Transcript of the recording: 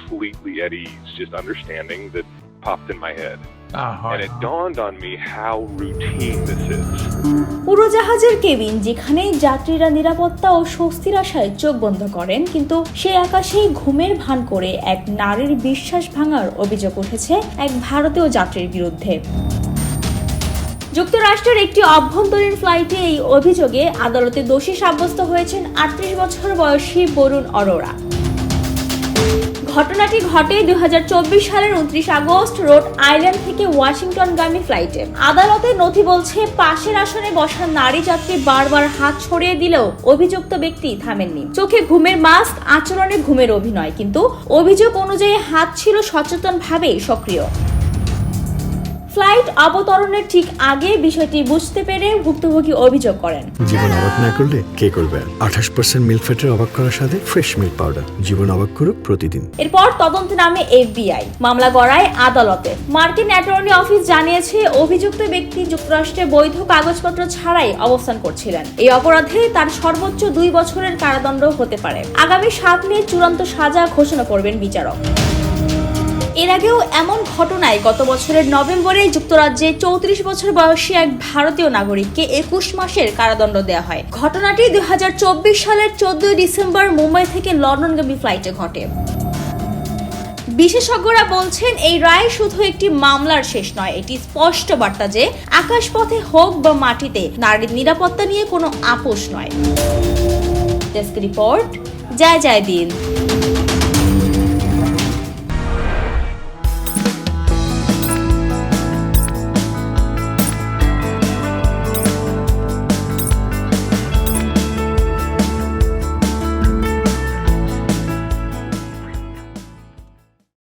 completely at ease, just understanding that popped in my head. And it dawned on me how routine this is. উড়োজাহাজের cabin, যেখানে যাত্রীরা নিরাপত্তা ও স্বস্তির আশায় চোখ বন্ধ করেন, কিন্তু সেই আকাশেই ঘুমের ভান করে এক নারীর বিশ্বাস ভাঙার অভিযোগ উঠেছে এক ভারতীয় যাত্রীর বিরুদ্ধে। যুক্তরাষ্ট্রের একটি অভ্যন্তরীণ ফ্লাইটে এই অভিযোগে আদালতে দোষী সাব্যস্ত হয়েছেন 38 বছর বয়সী বরুণ অরোরা। ঘটনাটি ঘটে 2024 সালের 29 আগস্ট রোড আইল্যান্ড থেকে ওয়াশিংটনগামী ফ্লাইটে। আদালতের নথি বলছে, পাশের আসনে বসা নারী যাত্রী বারবার হাত ছড়িয়ে দিলেও অভিযুক্ত ব্যক্তি থামেননি। চোখে ঘুমের মাস্ক, আচরণে ঘুমের অভিনয়, কিন্তু অভিযোগ অনুযায়ী হাত ছিল সচেতনভাবে সক্রিয়। ফ্লাইট অবতরণের ঠিক আগে বিষয়টি বুঝতে পেরে ভুক্তভোগী অভিযোগ করেন, জীবন অবাক না করলে কে করবে? 28% মিল্ক ফ্যাটের অবাক করার সাথে ফ্রেশ মিল্ক পাউডার, জীবন অবাক করুক প্রতিদিন। এরপর তদন্তে নামে FBI, মামলা গড়ায় আদালতে। মার্কিন অ্যাটর্নি অফিস জানিয়েছে, অভিযুক্ত ব্যক্তি যুক্তরাষ্ট্রে বৈধ কাগজপত্র ছাড়াই অবস্থান করছিলেন। এই অপরাধে তার সর্বোচ্চ 2 বছরের কারাদণ্ড হতে পারে। আগামী 7 মে চূড়ান্ত সাজা ঘোষণা করবেন বিচারক। এর আগেও এমন ঘটনায় গত বছরের নভেম্বরে যুক্তরাজ্যে 34 বছর বয়সী এক ভারতীয় নাগরিককে 21 মাসের কারাদণ্ড দেওয়া হয়। ঘটনাটি 2024 সালের 14 ডিসেম্বর মুম্বাই থেকে লন্ডনগামী ফ্লাইটে ঘটে। বিশেষজ্ঞরা বলছেন, এই রায় শুধু একটি মামলার শেষ নয়, এটি স্পষ্ট বার্তা যে আকাশপথে হোক বা মাটিতে নারীর নিরাপত্তা নিয়ে কোনো আপোষ নয়। ডেস্ক রিপোর্ট, জয় জয় দিন।